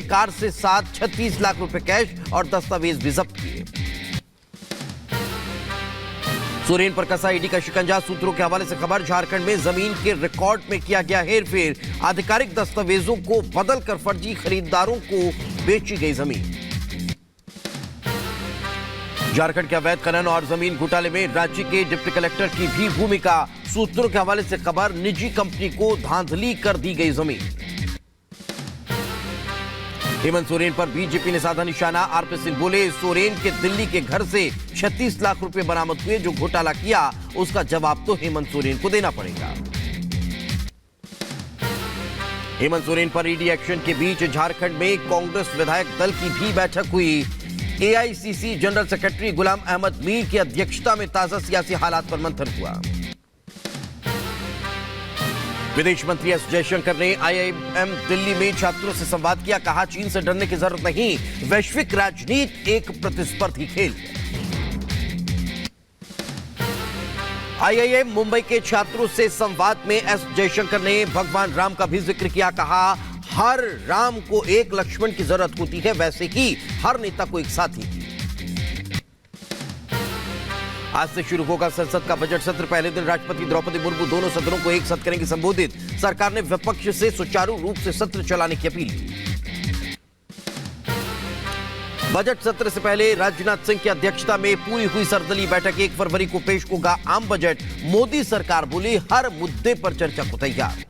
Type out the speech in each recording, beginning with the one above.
Car से साथ 36 लाख रुपए कैश और दस्तावेज भी जब्त किए। सोरेन पर कसा ईडी का शिकंजा। सूत्रों के हवाले से खबर, झारखंड में जमीन के रिकॉर्ड में किया गया हेरफेर। आधिकारिक दस्तावेजों को बदलकर फर्जी खरीदारों को बेची गई जमीन। झारखंड के अवैध खनन और जमीन घोटाले में राज्य के डिप्टी कलेक्टर की भी भूमिका। सूत्रों के हवाले से खबर, निजी कंपनी को धांधली कर दी गई जमीन। हेमंत सोरेन पर बीजेपी ने साधा निशाना। आरपी सिंह बोले, सोरेन के दिल्ली के घर से 36 लाख रुपए बरामद हुए। जो घोटाला किया उसका जवाब तो हेमंत सोरेन को देना पड़ेगा। हेमंत सोरेन पर ईडी एक्शन के बीच झारखंड में कांग्रेस विधायक दल की भी बैठक हुई। AICC general secretary Ghulam Ahmad Mir की अध्यक्षता में ताजा सियासी हालात पर मंथन हुआ। विदेश मंत्री एस जयशंकर ने आईआईएम दिल्ली में छात्रों से संवाद किया। कहा, चीन से डरने की जरूरत नहीं, वैश्विक राजनीति एक प्रतिस्पर्धी खेल है। आईआईएम मुंबई के छात्रों से संवाद में एस जयशंकर ने भगवान राम का भी जिक्र किया। कहा, हर राम को एक लक्ष्मण की जरूरत होती है, वैसे ही हर नेता को एक साथी की। आज से शुरू होगा संसद का बजट सत्र। पहले दिन राष्ट्रपति द्रौपदी मुर्मू दोनों सदनों को एक साथ करेंगे संबोधित। सरकार ने विपक्ष से सुचारू रूप से सत्र चलाने की अपील की। बजट सत्र से पहले राजनाथ सिंह की अध्यक्षता में पूरी हुई सर्वदलीय बैठक। 1 फरवरी को पेश होगा आम बजट। मोदी सरकार बोली, हर मुद्दे पर चर्चा को तैयार।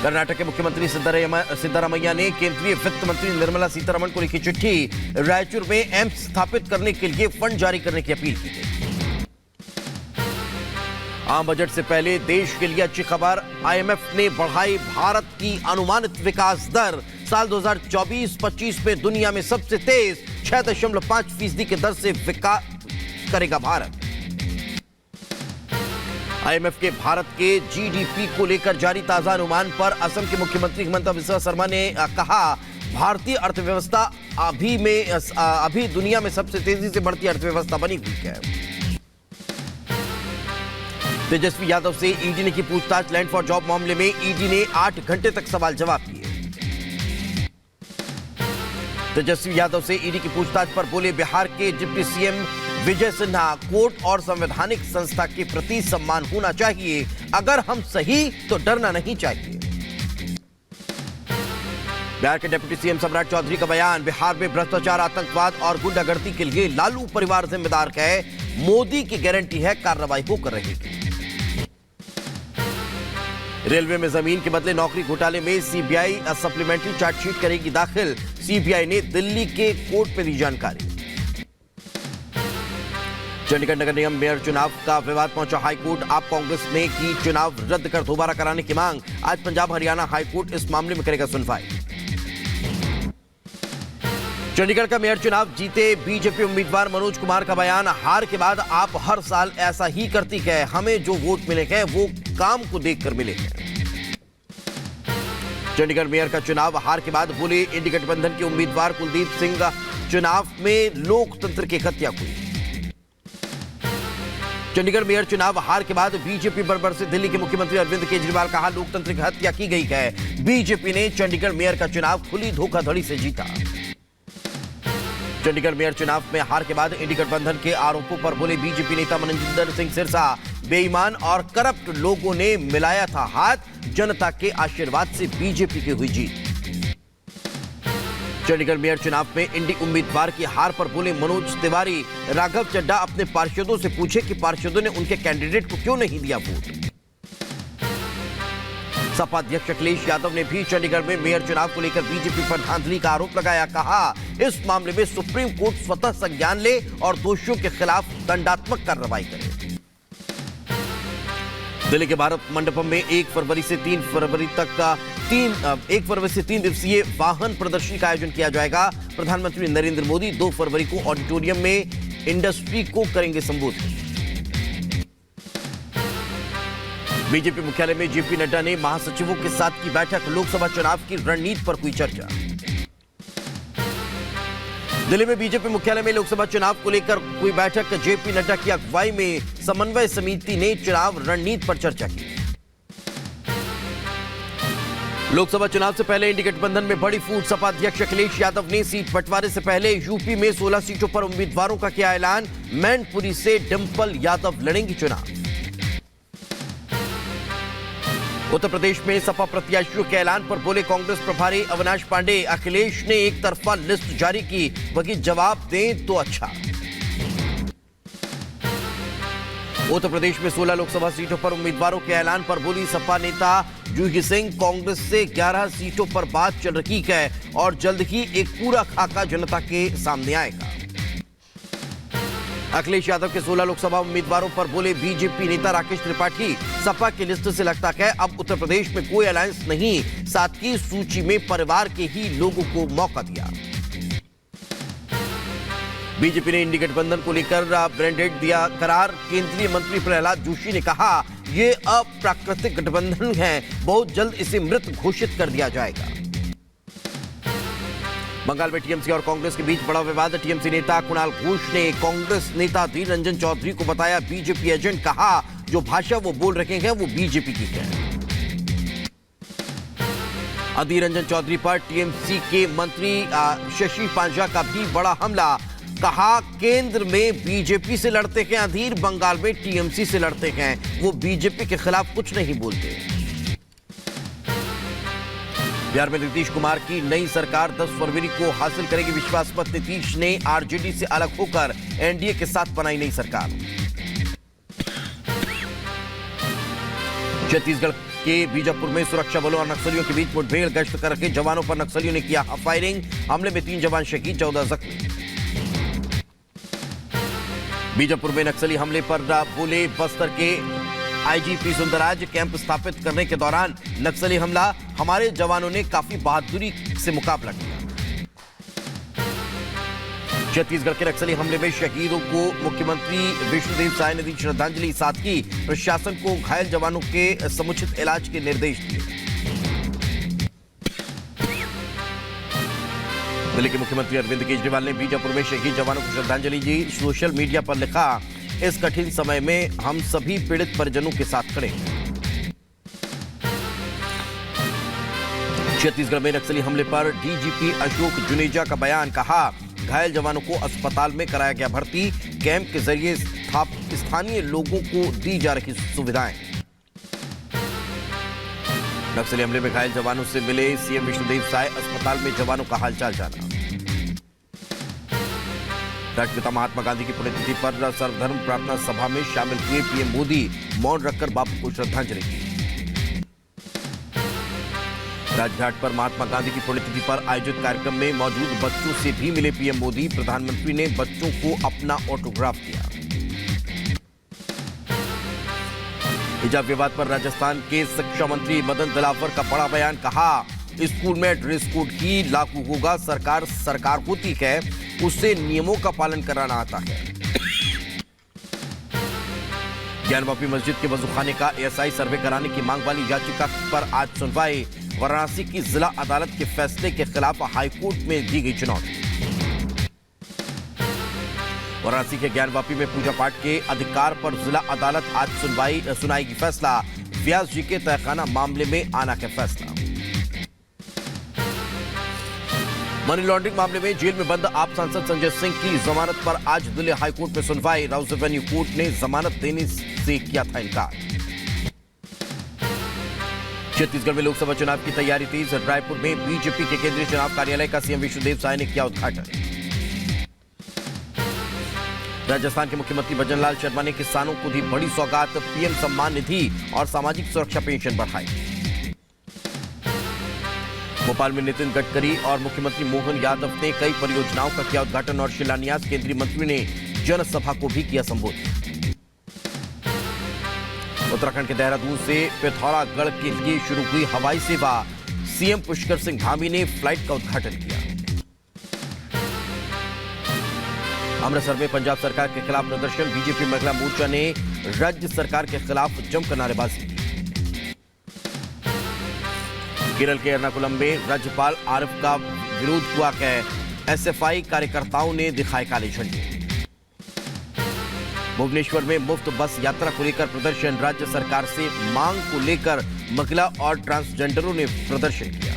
कर्नाटक के मुख्यमंत्री सिद्धरामैया ने केंद्रीय वित्त मंत्री निर्मला सीतारमण को लिखी चिट्ठी। रायचूर में एम्स स्थापित करने के लिए फंड जारी करने की अपील की गई। आम बजट से पहले देश के लिए अच्छी खबर, आईएमएफ ने बढ़ाई भारत की अनुमानित विकास दर। साल 2024-25 में दुनिया में सबसे तेज 6.5% की दर से विकास करेगा भारत। आईएमएफ के भारत के जीडीपी को लेकर जारी ताजा अनुमान पर असम के मुख्यमंत्री हिमंता बिस्वा शर्मा ने कहा, भारतीय अर्थव्यवस्था अभी दुनिया में सबसे तेजी से बढ़ती अर्थव्यवस्था बनी हुई है। तेजस्वी यादव से ईडी ने की पूछताछ। लैंड फॉर जॉब मामले में ईडी ने 8 घंटे तक सवाल जवाब किए। तेजस्वी यादव से ईडी की पूछताछ पर बोले, बिहार के deputy CM Vijay Sinha, court और संवैधानिक संस्था के प्रति सम्मान होना चाहिए। अगर हम सही तो डरना नहीं चाहिए। बिहार के डिप्टी सीएम सम्राट चौधरी का बयान, बिहार में भ्रष्टाचार, आतंकवाद और गुंडागर्दी के लिए लालू परिवार जिम्मेदार है। मोदी की गारंटी है, कार्रवाई होकर रहेगी। रेलवे में जमीन के बदले नौकरी घोटाले में सीबीआई सप्लीमेंट्री चार्जशीट करेगी दाखिल। सीबीआई ने दिल्ली के कोर्ट में दी जानकारी। चंडीगढ़ नगर निगम मेयर चुनाव का विवाद पहुंचा हाईकोर्ट। आप कांग्रेस ने की चुनाव रद्द कर दोबारा कराने की मांग। आज पंजाब हरियाणा हाईकोर्ट इस मामले में करेगा सुनवाई। चंडीगढ़ का मेयर चुनाव जीते बीजेपी उम्मीदवार मनोज कुमार का बयान, हार के बाद आप हर साल ऐसा ही करती है। हमें जो वोट मिले हैं वो काम को देखकर मिले हैं। चंडीगढ़ मेयर का चुनाव हार के बाद बोले इंडी गठबंधन के उम्मीदवार कुलदीप सिंह, चुनाव में लोकतंत्र की हत्या हुई। चंडीगढ़ मेयर चुनाव हार के बाद बीजेपी बरबर से दिल्ली के मुख्यमंत्री अरविंद केजरीवाल, कहा लोकतंत्र की हत्या की गई है। बीजेपी ने चंडीगढ़ मेयर का चुनाव खुली धोखाधड़ी से जीता। चंडीगढ़ मेयर चुनाव में हार के बाद इंडी गठबंधन के आरोपों पर बोले बीजेपी नेता मनजिंदर सिंह सिरसा, बेईमान और करप्ट लोगों ने मिलाया था हाथ, जनता के आशीर्वाद से बीजेपी की हुई जीत। चंडीगढ़ मेयर चुनाव में इंडी उम्मीदवार की हार पर बोले मनोज तिवारी, राघव चड्ढा अपने पार्षदों से पूछे कि पार्षदों ने उनके कैंडिडेट को क्यों नहीं दिया वोट। सपा अध्यक्ष अखिलेश यादव ने भी चंडीगढ़ में मेयर चुनाव को लेकर बीजेपी पर धांधली का आरोप लगाया। कहा इस मामले में सुप्रीम कोर्ट स्वतः संज्ञान ले और दोषियों के खिलाफ दंडात्मक कार्रवाई करे। दिल्ली के भारत मंडपम में 1 फरवरी से 3 फरवरी तक का 1 फरवरी से 3 दिवसीय वाहन प्रदर्शनी का आयोजन किया जाएगा। प्रधानमंत्री नरेंद्र मोदी 2 फरवरी को ऑडिटोरियम में इंडस्ट्री को करेंगे संबोधित। बीजेपी मुख्यालय में जेपी नड्डा ने महासचिवों के साथ की बैठक, लोकसभा चुनाव की रणनीति पर हुई चर्चा। दिल्ली में बीजेपी मुख्यालय में लोकसभा चुनाव को लेकर हुई बैठक, जेपी नड्डा की अगुवाई में समन्वय समिति ने चुनाव रणनीति पर चर्चा की। लोकसभा चुनाव से पहले इंडी गठबंधन में बड़ी फूट। सपा अध्यक्ष अखिलेश यादव ने सीट बंटवारे से पहले यूपी में 16 सीटों पर उम्मीदवारों का किया ऐलान। मैनपुरी से डिंपल यादव लड़ेंगी चुनाव। उत्तर प्रदेश में सपा प्रत्याशियों के ऐलान पर बोले कांग्रेस प्रभारी अविनाश पांडे, अखिलेश ने एक तरफा लिस्ट जारी की, वकील जवाब दें तो अच्छा। उत्तर प्रदेश में 16 लोकसभा सीटों पर उम्मीदवारों के ऐलान पर बोली सपा नेता जूही सिंह, कांग्रेस से 11 सीटों पर बात चल रही है और जल्द ही एक पूरा खाका जनता के सामने आएगा। अखिलेश यादव के 16 लोकसभा उम्मीदवारों पर बोले बीजेपी नेता राकेश त्रिपाठी, सपा की लिस्ट से लगता है अब उत्तर प्रदेश में कोई अलायंस नहीं, साथ ही सूची में परिवार के ही लोगों को मौका दिया। बीजेपी ने इंडी गठबंधन को लेकर ब्रांडेड दिया करार। केंद्रीय मंत्री प्रहलाद जोशी ने कहा यह अप्राकृतिक गठबंधन है, बहुत जल्द इसे मृत घोषित कर दिया जाएगा। बंगाल में टीएमसी और कांग्रेस के बीच बड़ा विवाद। टीएमसी नेता कुणाल घोष ने कांग्रेस नेता अधीर रंजन चौधरी को बताया बीजेपी एजेंट, कहा जो भाषा वो बोल रहे हैं वो बीजेपी की है। अधीर रंजन चौधरी पर टीएमसी के मंत्री शशि पांजा का भी बड़ा हमला। कहा केंद्र में बीजेपी से लड़ते हैं अधीर, बंगाल में टीएमसी से लड़ते हैं, वो बीजेपी के खिलाफ कुछ नहीं बोलते। बिहार में नीतीश कुमार की नई सरकार 10 फरवरी को हासिल करेगी विश्वास मत। नीतीश ने आरजेडी से अलग होकर एनडीए के साथ बनाई नई सरकार। छत्तीसगढ़ के बीजापुर में सुरक्षा बलों और नक्सलियों के बीच मुठभेड़। गश्त कर रखे जवानों पर नक्सलियों ने किया फायरिंग। हमले में 3 जवान शहीद, 14 जख्मी। बीजापुर में नक्सली हमले पर बोले बस्तर के आईजीपी सुंदरराज, कैंप स्थापित करने के दौरान नक्सली हमला, हमारे जवानों ने काफी बहादुरी से मुकाबला किया। छत्तीसगढ़ के नक्सली हमले में शहीदों को मुख्यमंत्री विष्णुदेव साय ने दी श्रद्धांजलि, साथ ही प्रशासन को घायल जवानों के समुचित इलाज के निर्देश दिए। दिल्ली के मुख्यमंत्री अरविंद केजरीवाल ने बीजापुर में शहीद जवानों को श्रद्धांजलि दी। सोशल मीडिया पर लिखा इस कठिन समय में हम सभी पीड़ित परिजनों के साथ खड़े हैं। छत्तीसगढ़ में नक्सली हमले पर डीजीपी अशोक जुनेजा का बयान। कहा घायल जवानों को अस्पताल में कराया गया भर्ती, कैंप के जरिए स्थानीय लोगों को दी जा रही सुविधाएं। नक्सली हमले में घायल जवानों से मिले सीएम विष्णुदेव साय, अस्पताल में जवानों का हालचाल जाना। राष्ट्रपिता महात्मा गांधी की पुण्यतिथि पर सर्वधर्म प्रार्थना सभा में शामिल हुए पीएम मोदी, मौन रखकर बापू को श्रद्धांजलि दी। राजघाट पर महात्मा गांधी की पुण्यतिथि पर आयोजित कार्यक्रम में मौजूद बच्चों से भी मिले पीएम मोदी। प्रधानमंत्री ने बच्चों को अपना ऑटोग्राफ दिया। हिजाब विवाद पर राजस्थान के शिक्षा मंत्री मदन दिलावर का बड़ा बयान। कहा स्कूल में ड्रेस कोड ही लागू होगा, सरकार होती है, उससे नियमों का पालन कराना आता है। ज्ञानवापी मस्जिद के वजूखाने का एएसआई सर्वे कराने की मांग वाली याचिका पर आज सुनवाई। वाराणसी की जिला अदालत के फैसले के खिलाफ हाईकोर्ट में दी गई चुनौती। वाराणसी के ज्ञानवापी में पूजा पाठ के अधिकार पर जिला अदालत आज सुनाएगी फैसला। व्यास जी के तहखाना मामले में आना का फैसला। मनी लॉन्ड्रिंग मामले में जेल में बंद आप सांसद संजय सिंह की जमानत पर आज दिल्ली हाईकोर्ट में सुनवाई। राउस एवेन्यू कोर्ट ने जमानत देने से किया था इनकार। छत्तीसगढ़ में लोकसभा चुनाव की तैयारी तेज। रायपुर में बीजेपी के केंद्रीय चुनाव कार्यालय का सीएम विष्णुदेव साय ने किया उद्घाटन। राजस्थान के मुख्यमंत्री भजनलाल शर्मा ने किसानों को दी बड़ी सौगात। पीएम सम्मान निधि और सामाजिक सुरक्षा पेंशन बढ़ाई। भोपाल में नितिन गडकरी और मुख्यमंत्री मोहन यादव ने कई परियोजनाओं का किया उद्घाटन और शिलान्यास। केंद्रीय मंत्री ने जनसभा को भी किया संबोधित। उत्तराखंड के देहरादून से पिथौरागढ़ के लिए शुरू हुई हवाई सेवा। सीएम पुष्कर सिंह धामी ने फ्लाइट का उद्घाटन किया। अमृतसर में पंजाब सरकार के खिलाफ प्रदर्शन। बीजेपी महिला मोर्चा ने राज्य सरकार के खिलाफ जमकर नारेबाजी की। केरल के एर्नाकुलम में राज्यपाल आरिफ का विरोध हुआ है। एसएफआई कार्यकर्ताओं ने दिखाए काले झंडे। भुवनेश्वर में मुफ्त बस यात्रा को लेकर प्रदर्शन। राज्य सरकार से मांग को लेकर महिला और ट्रांसजेंडरों ने प्रदर्शन किया।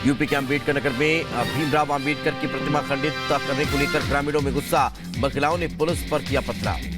यूपी के अंबेडकर नगर में भीमराव अंबेडकर की प्रतिमा खंडित करने को लेकर ग्रामीणों में गुस्सा, महिलाओं ने पुलिस पर किया पथराव।